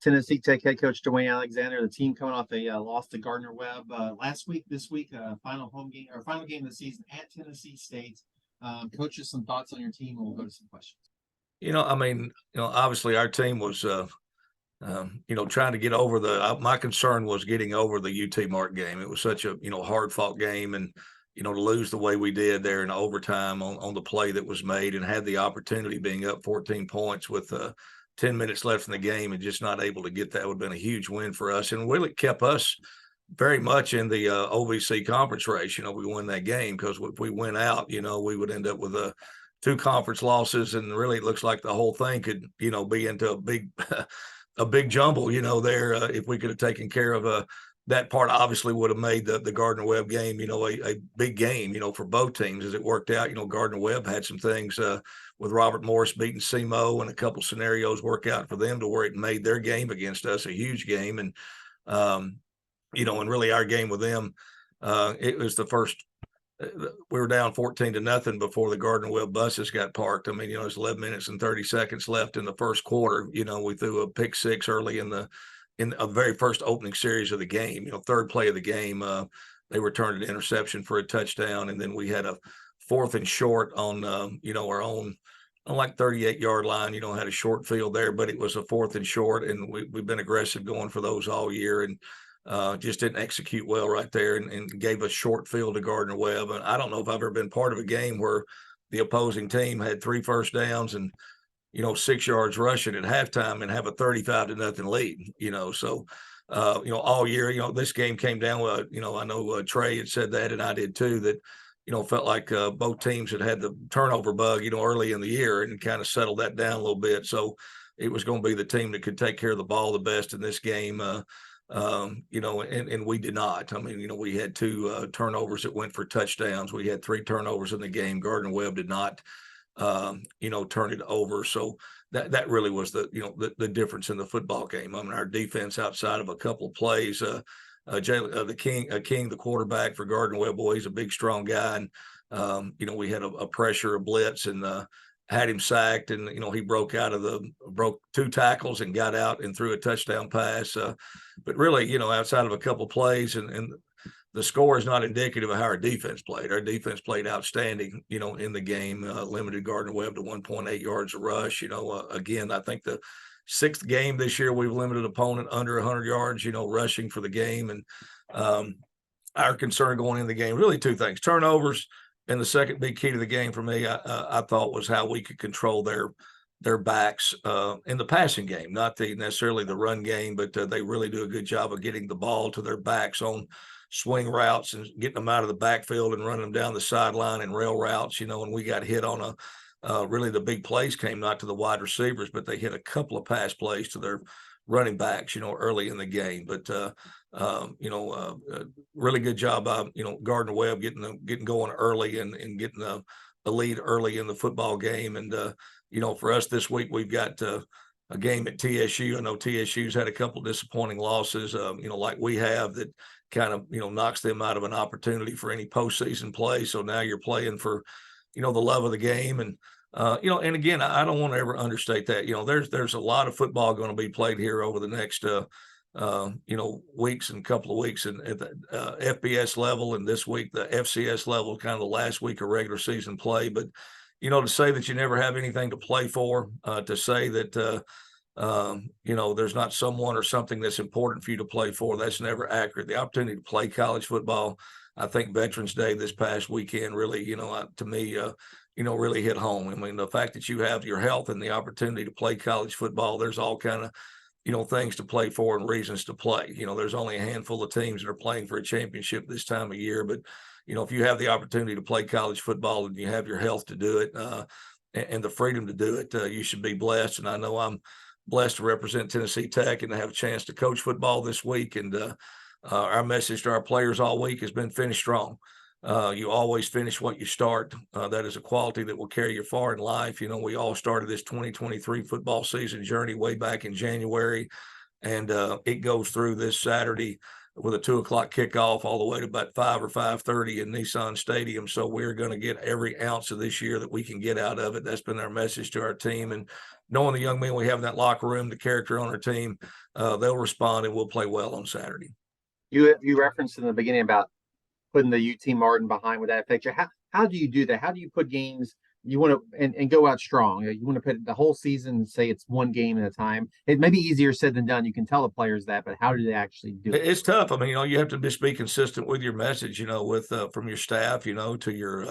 Tennessee Tech head coach Dewayne Alexander. The team coming off a loss to Gardner Webb last week. This week, final game of the season at Tennessee State. Coach, just some thoughts on your team, and we'll go to some questions. Obviously our team was, trying to get over my concern was getting over the UT Mark game. It was such a, hard fought game, and, to lose the way we did there in overtime on the play that was made and had the opportunity being up 14 points with 10 minutes left in the game and just not able to get that would have been a huge win for us. And really kept us very much in the OVC conference race. We win that game because if we went out, we would end up with two conference losses. And really it looks like the whole thing could, be into a big, a big jumble, there. If we could have taken care of that part, obviously would have made the Gardner Webb game, a big game, for both teams as it worked out. Gardner Webb had some things with Robert Morris beating SEMO and a couple scenarios work out for them to where it made their game against us a huge game. And, and really our game with them, it was the first, we were down 14-0 before the Gardner Webb buses got parked. It was 11 minutes and 30 seconds left in the first quarter. We threw a pick six early in the very first opening series of the game, third play of the game. They returned an interception for a touchdown. And then we had a 4th and short on, our own, on like 38-yard line, had a short field there, but it was a 4th and short. And we've been aggressive going for those all year and just didn't execute well right there and gave a short field to Gardner Webb. And I don't know if I've ever been part of a game where the opposing team had 3 first downs and 6 yards rushing at halftime and have a 35-0 lead, so, all year, this game came down with, I know Trey had said that, and I did too, that, felt like both teams had the turnover bug, early in the year and kind of settled that down a little bit. So it was going to be the team that could take care of the ball the best in this game. And we did not. We had 2 turnovers that went for touchdowns. We had 3 turnovers in the game. Gardner Webb did not turn it over. So that really was the difference in the football game. Our defense outside of a couple of plays, King, the quarterback for Gardner Webb, boy, he's a big, strong guy. And, we had a pressure, a blitz, and had him sacked. And, he broke 2 tackles and got out and threw a touchdown pass. But really, outside of a couple of plays and the score is not indicative of how our defense played. Our defense played outstanding, in the game, limited Gardner Webb to 1.8 yards a rush. Again, I think the 6th game this year, we've limited opponent under 100 yards, rushing for the game. And our concern going in the game, really 2 things, turnovers. And the second big key to the game for me, I thought was how we could control their backs in the passing game, not necessarily the run game, but they really do a good job of getting the ball to their backs on swing routes and getting them out of the backfield and running them down the sideline and rail routes, and we got hit on really the big plays came not to the wide receivers, but they hit a couple of pass plays to their running backs, early in the game. But, really good job by, Gardner Webb getting going early and getting a lead early in the football game. And, for us this week, we've got a game at TSU. I know TSU's had a couple of disappointing losses, like we have, that kind of, knocks them out of an opportunity for any postseason play. So now you're playing for, the love of the game. And, and again, I don't want to ever understate that, there's a lot of football going to be played here over the next, weeks and couple of weeks and at the FBS level. And this week, the FCS level, kind of the last week of regular season play. But, to say that you never have anything to play for, to say that, there's not someone or something that's important for you to play for, that's never accurate. The opportunity to play college football, I think Veterans Day this past weekend really, to me, really hit home. The fact that you have your health and the opportunity to play college football, there's all kind of, things to play for and reasons to play. There's only a handful of teams that are playing for a championship this time of year, but if you have the opportunity to play college football and you have your health to do it and the freedom to do it, you should be blessed. And I know I'm blessed to represent Tennessee Tech and to have a chance to coach football this week. And our message to our players all week has been finish strong. You always finish what you start. That is a quality that will carry you far in life. We all started this 2023 football season journey way back in January, and it goes through this Saturday with a 2 o'clock kickoff all the way to about 5 or 5:30 in Nissan Stadium. So we're going to get every ounce of this year that we can get out of it. That's been our message to our team. And knowing the young men we have in that locker room, the character on our team, they'll respond and we'll play well on Saturday. You referenced in the beginning about putting the UT Martin behind. Would that affect you? How do you do that? How do you put games you want to and go out strong? You want to put the whole season and say it's one game at a time. It may be easier said than done. You can tell the players that, but how do they actually do it? It's tough. I mean, you have to just be consistent with your message, with from your staff, to your,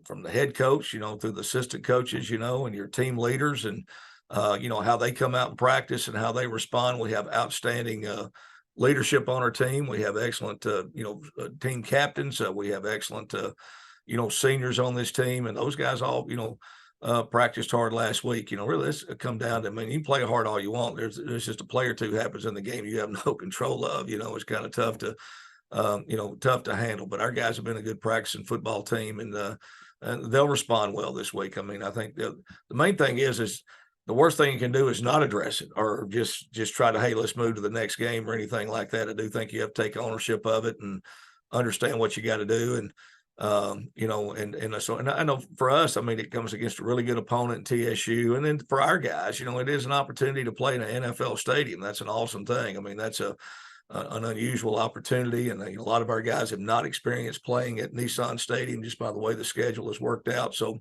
from the head coach, through the assistant coaches, and your team leaders, and how they come out and practice and how they respond. We have outstanding leadership on our team. We have excellent, team captains. We have excellent, seniors on this team, and those guys all, practiced hard last week. Really, it's come down to, I mean, you can play hard all you want. There's just a play or two happens in the game you have no control of. It's kind of tough to handle. But our guys have been a good practicing football team, and they'll respond well this week. I mean, I think the main thing is the worst thing you can do is not address it or just try to, hey, let's move to the next game or anything like that. I do think you have to take ownership of it and understand what you got to do. And so I know for us, I mean, it comes against a really good opponent in TSU. And then for our guys, it is an opportunity to play in an NFL stadium. That's an awesome thing. I mean, that's an unusual opportunity. And a lot of our guys have not experienced playing at Nissan Stadium just by the way the schedule has worked out. So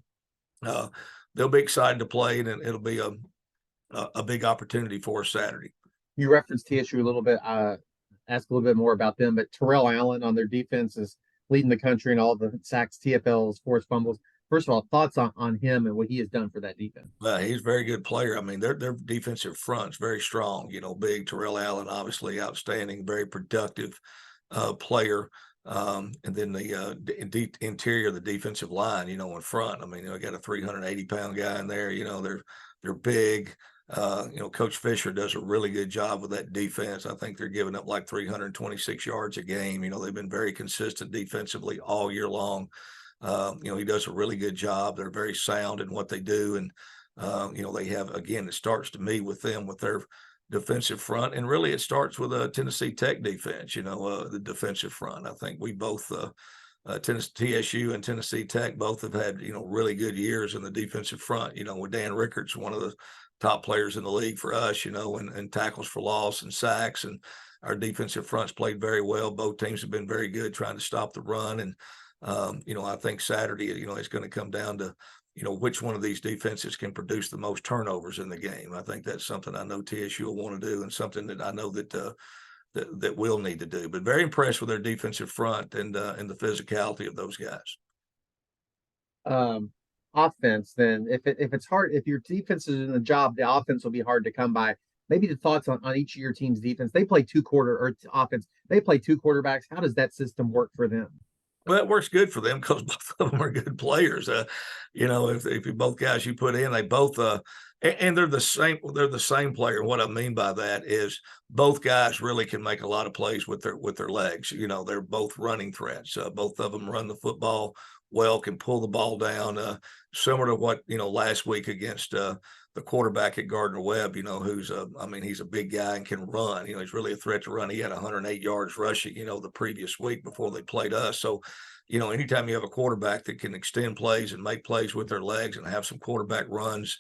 they'll be excited to play, and it'll be a big opportunity for us Saturday. You referenced TSU a little bit. Ask a little bit more about them, but Terrell Allen on their defense is leading the country in all the sacks, TFLs, forced fumbles. First of all, thoughts on him and what he has done for that defense. He's a very good player. I mean, their defensive front's very strong. Big Terrell Allen, obviously outstanding, very productive player. And then the interior of the defensive line, in front. I mean, I got a 380-pound guy in there. They're big. Coach Fisher does a really good job with that defense. I think they're giving up like 326 yards a game. They've been very consistent defensively all year long. He does a really good job. They're very sound in what they do. And, they have, again, it starts to me with them, with their defensive front. And really it starts with a Tennessee Tech defense, the defensive front. I think we both, TSU and Tennessee Tech both have had, really good years in the defensive front, with Dan Rickards, one of the top players in the league for us, and tackles for loss and sacks. And our defensive fronts played very well. Both teams have been very good trying to stop the run. And, I think Saturday, it's going to come down to, which one of these defenses can produce the most turnovers in the game. I think that's something I know TSU will want to do, and something that I know that we'll need to do. But very impressed with their defensive front and the physicality of those guys. Offense, then if it's hard, if your defense is in the job, the offense will be hard to come by. Maybe the thoughts on each of your team's defense. They play offense. They play two quarterbacks. How does that system work for them? Well, it works good for them because both of them are good players. If you both guys you put in, they both and they're the same. They're the same player. What I mean by that is both guys really can make a lot of plays with their legs. They're both running threats. Both of them run the football well, can pull the ball down. Similar to what last week against the quarterback at Gardner Webb. Who's he's a big guy and can run. He's really a threat to run. He had 108 yards rushing. The previous week before they played us. So, anytime you have a quarterback that can extend plays and make plays with their legs and have some quarterback runs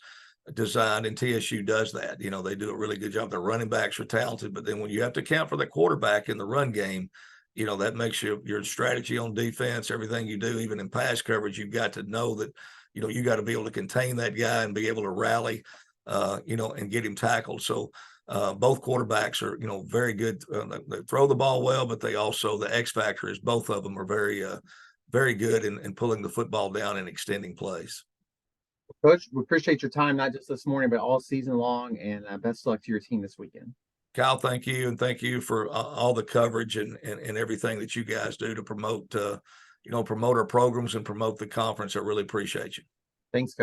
designed, and TSU does that. They do a really good job. Their running backs are talented, but then when you have to account for the quarterback in the run game, that makes your strategy on defense, everything you do, even in pass coverage, you've got to know that, you got to be able to contain that guy and be able to rally, and get him tackled. So both quarterbacks are, very good. They throw the ball well, but they also, the X factor is both of them are very, very good in pulling the football down and extending plays. Coach, we appreciate your time, not just this morning, but all season long, and best of luck to your team this weekend. Kyle, thank you. And thank you for all the coverage and everything that you guys do to promote, promote our programs and promote the conference. I really appreciate you. Thanks, Coach.